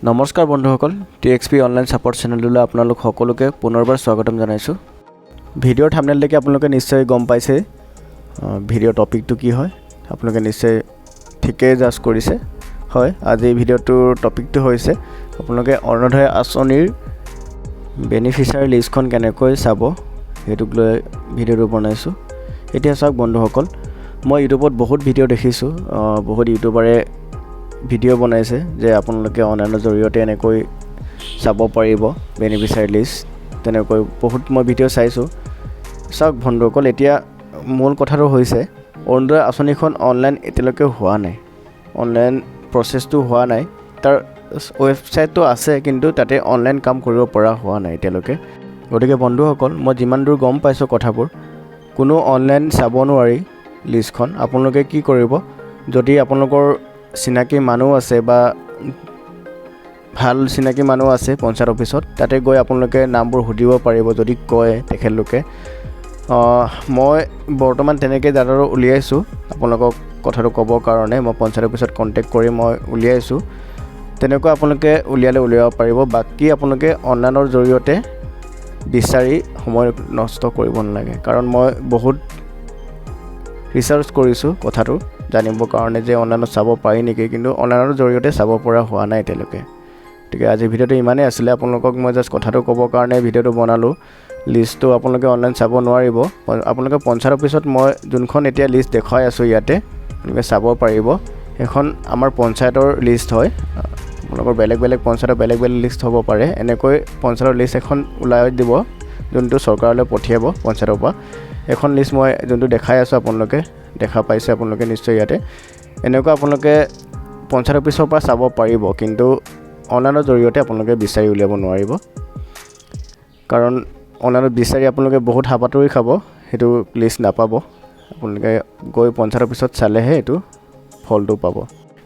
নমস্কাৰ বন্ধুসকল, TXP online support চেনেললৈ আপোনালোক সকলোকে পুনৰবাৰ স্বাগতম জনাইছোঁ। ভিডিঅ'ৰ থাম্বনেল দেখি আপোনালোকে নিশ্চয় গম পাইছে ভিডিঅ' টপিকটো কি হয়। আপোনালোকে নিশ্চয় ঠিকেই জাজ কৰিছে। হয়, আজি ভিডিঅ'টোৰ টপিকটো হৈছে আপোনালোকে অৰুণোদয় আঁচনিৰ বেনিফিচিয়াৰী লিষ্টখন কেনেকৈ চাব সেইটোক লৈ ভিডিঅ'টো বনাইছোঁ। এতিয়া চাওক বন্ধুসকল, মই ইউটিউবত বহুত ভিডিঅ' দেখিছোঁ, বহুত ইউটিউবাৰে ভিডিঅ' বনাইছে যে আপোনালোকে অনলাইনৰ জৰিয়তে এনেকৈ চাব পাৰিব বেনিফিচিয়াৰী লিষ্ট। তেনেকৈ বহুত মই ভিডিঅ' চাইছোঁ। চাওক বন্ধুসকল, এতিয়া মূল কথাটো হৈছে অৰুণোদয় আঁচনিখন অনলাইন এতিয়ালৈকে হোৱা নাই, অনলাইন প্ৰচেছটো হোৱা নাই। তাৰ ৱেবছাইটটো আছে কিন্তু তাতে অনলাইন কাম কৰিব পৰা হোৱা নাই এতিয়ালৈকে। গতিকে বন্ধুসকল, মই যিমান দূৰ গম পাইছোঁ কথাবোৰ, কোনো অনলাইন চাব নোৱাৰি লিষ্টখন। আপোনালোকে কি কৰিব, যদি আপোনালোকৰ চিনাকি মানুহ আছে বা ভাল চিনাকি মানুহ আছে পঞ্চায়ত অফিচত, তাতে গৈ আপোনালোকে নামবোৰ সুধিব পাৰিব যদি কয় তেখেতলোকে। মই বৰ্তমান তেনেকৈ দাদাৰো উলিয়াইছোঁ আপোনালোকক কথাটো ক'বৰ কাৰণে। মই পঞ্চায়ত অফিচত কণ্টেক্ট কৰি মই উলিয়াইছোঁ। তেনেকৈ আপোনালোকে উলিয়াব পাৰিব। বাকী আপোনালোকে অনলাইনৰ জৰিয়তে বিচাৰি সময় নষ্ট কৰিব নালাগে, কাৰণ মই বহুত ৰিচাৰ্চ কৰিছোঁ কথাটো জানিবৰ কাৰণে যে অনলাইনত চাব পাৰি নেকি, কিন্তু অনলাইনৰ জৰিয়তে চাব পৰা হোৱা নাই এতিয়ালৈকে। গতিকে আজি ভিডিঅ'টো ইমানেই আছিলে। আপোনালোকক মই জাষ্ট কথাটো ক'বৰ কাৰণে ভিডিঅ'টো বনালোঁ। লিষ্টটো আপোনালোকে অনলাইন চাব নোৱাৰিব। আপোনালোকে পঞ্চায়ত অফিচত মই যোনখন এতিয়া লিষ্ট দেখুৱাই আছোঁ ইয়াতে আপোনালোকে চাব পাৰিব। সেইখন আমাৰ পঞ্চায়তৰ লিষ্ট হয়। আপোনালোকৰ বেলেগ বেলেগ পঞ্চায়তৰ বেলেগ বেলেগ লিষ্ট হ'ব পাৰে। এনেকৈ পঞ্চায়তৰ লিষ্ট এখন ওলাই দিব, যোনটো চৰকাৰলৈ পঠিয়াব পঞ্চায়তৰ পৰা। এখন লিষ্ট মই যোনটো দেখাই আছোঁ আপোনালোকে দেখা পাইছে আপোনালোকে নিশ্চয় ইয়াতে। এনেকুৱা আপোনালোকে পঞ্চায়ত অফিচৰ পৰা চাব পাৰিব, কিন্তু অনলাইনৰ জৰিয়তে আপোনালোকে বিচাৰি উলিয়াব নোৱাৰিব, কাৰণ অনলাইনত বিচাৰি আপোনালোকে বহুত হাবাথুৰি খাব, সেইটো লিষ্ট নাপাব। আপোনালোকে গৈ পঞ্চায়ত অফিচত চালেহে এইটো ফলটো পাব।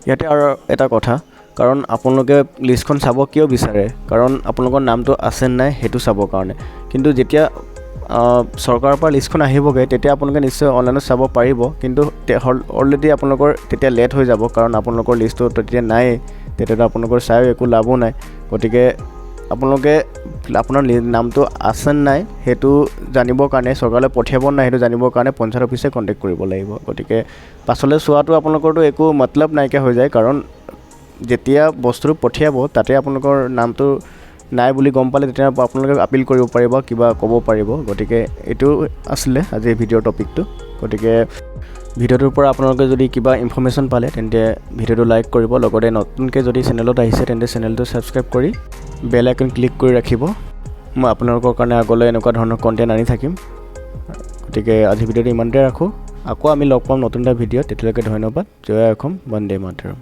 ইয়াতে আৰু এটা কথা, কাৰণ আপোনালোকে লিষ্টখন চাব কিয় বিচাৰে, কাৰণ আপোনালোকৰ নামটো আছে নাই সেইটো চাবৰ কাৰণে। কিন্তু যেতিয়া চৰকাৰৰ পৰা লিষ্টখন আহিবগৈ তেতিয়া আপোনালোকে নিশ্চয় অনলাইনত চাব পাৰিব, কিন্তু অলৰেডি আপোনালোকৰ তেতিয়া লেট হৈ যাব, কাৰণ আপোনালোকৰ লিষ্টটো তেতিয়া নাই। তেতিয়াতো আপোনালোকৰ চাইও একো লাভো নাই। গতিকে আপোনালোকে আপোনাৰ নামটো আছে নাই সেইটো জানিবৰ কাৰণে, চৰকাৰলৈ পঠিয়াব নাই সেইটো জানিবৰ কাৰণে পঞ্চায়ত অফিচে কণ্টেক্ট কৰিব লাগিব। গতিকে পাছলৈ চোৱাটো আপোনালোকৰতো একো মতলব নাইকিয়া হৈ যায়, কাৰণ যেতিয়া বস্তুটো পঠিয়াব তাতে আপোনালোকৰ নামটো নাই বুলি গম পালে তেতিয়া আপোনালোকে আপিল কৰিব পাৰিব, কিবা ক'ব পাৰিব। গতিকে এইটো আছিলে আজিৰ ভিডিঅ'ৰ টপিকটো। গতিকে ভিডিঅ'টোৰ পৰা আপোনালোকে যদি কিবা ইনফৰ্মেশ্যন পালে তেন্তে ভিডিঅ'টো লাইক কৰিব। লগতে নতুনকৈ যদি চেনেলত আহিছে তেন্তে চেনেলটো ছাবস্ক্ৰাইব কৰি বেল আইকন ক্লিক কৰি ৰাখিব। মই আপোনালোকৰ কাৰণে আগলৈ এনেকুৱা ধৰণৰ কণ্টেণ্ট আনি থাকিম। গতিকে আজি ভিডিঅ'টো ইমানতে ৰাখোঁ। আকৌ আমি লগ পাম নতুন এটা ভিডিঅ'ত। তেতিয়ালৈকে ধন্যবাদ। জয় অসম, বন্দে মাতৰম।